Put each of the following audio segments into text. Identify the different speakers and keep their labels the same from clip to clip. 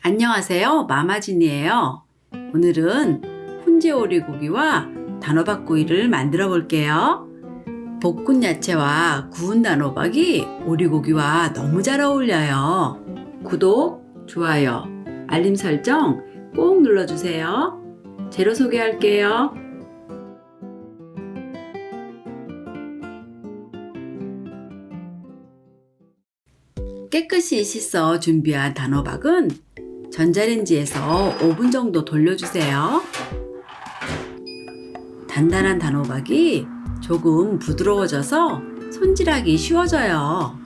Speaker 1: 안녕하세요. 마마진이에요. 오늘은 훈제 오리고기와 단호박구이를 만들어 볼게요. 볶은 야채와 구운 단호박이 오리고기와 너무 잘 어울려요. 구독, 좋아요, 알림 설정 꼭 눌러주세요. 재료 소개할게요. 깨끗이 씻어 준비한 단호박은 전자레인지에서 5분 정도 돌려주세요. 단단한 단호박이 조금 부드러워져서 손질하기 쉬워져요.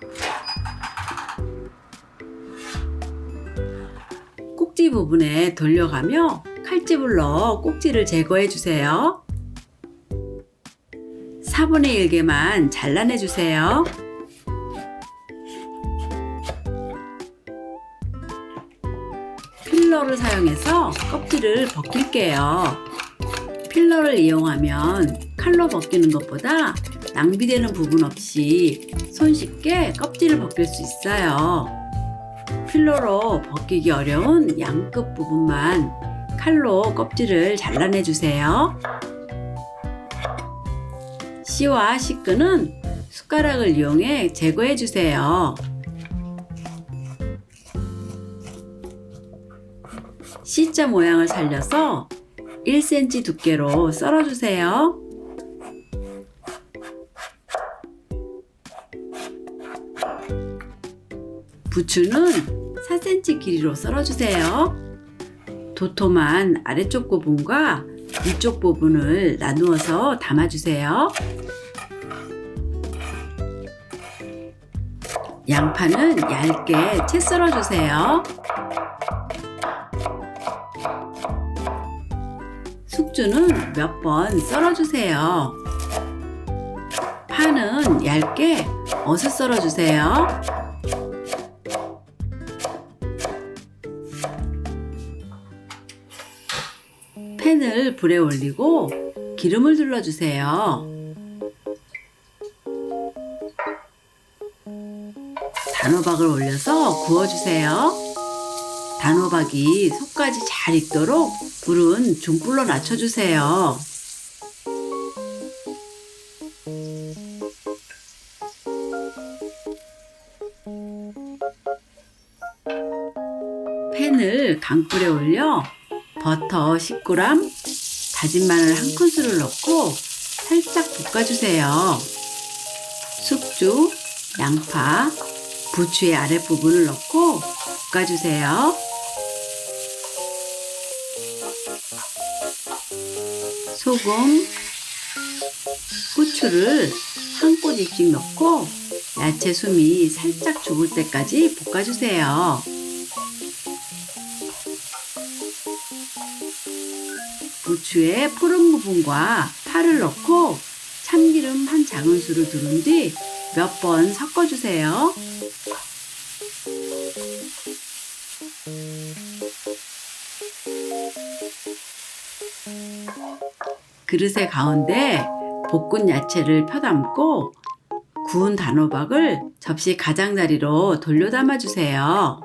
Speaker 1: 꼭지 부분에 돌려가며 칼집을 넣어 꼭지를 제거해 주세요. 4분의 1개만 잘라내 주세요. 필러를 사용해서 껍질을 벗길게요. 필러를 이용하면 칼로 벗기는 것보다 낭비되는 부분 없이 손쉽게 껍질을 벗길 수 있어요. 필러로 벗기기 어려운 양끝 부분만 칼로 껍질을 잘라내 주세요. 씨와 씨끈은 숟가락을 이용해 제거해 주세요. C자 모양을 살려서 1cm 두께로 썰어주세요. 부추는 4cm 길이로 썰어주세요. 도톰한 아래쪽 부분과 위쪽 부분을 나누어서 담아주세요. 양파는 얇게 채 썰어주세요. 숙주는 몇 번 썰어주세요. 파는 얇게 어슷 썰어주세요. 팬을 불에 올리고 기름을 둘러주세요. 단호박을 올려서 구워주세요. 단호박이 속까지 잘 익도록 불은 중불로 낮춰주세요. 팬을 강불에 올려 버터 10g, 다진 마늘 1큰술을 넣고 살짝 볶아주세요. 숙주, 양파, 부추의 아랫부분을 넣고 볶아주세요. 소금, 후추를 한 꼬집씩 넣고 야채 숨이 살짝 죽을 때까지 볶아주세요. 부추의 푸른 부분과 파를 넣고 참기름 한 작은술을 두른 뒤 몇 번 섞어주세요. 그릇의 가운데 볶은 야채를 펴담고 구운 단호박을 접시 가장자리로 돌려 담아주세요.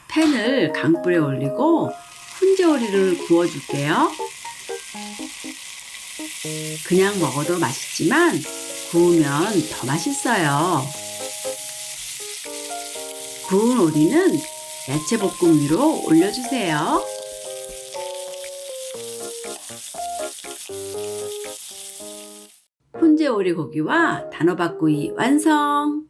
Speaker 1: 팬을 강불에 올리고 훈제오리를 구워줄게요. 그냥 먹어도 맛있지만 구우면 더 맛있어요. 구운 오리는 야채 볶음 위로 올려주세요. 훈제 오리 고기와 단호박구이 완성!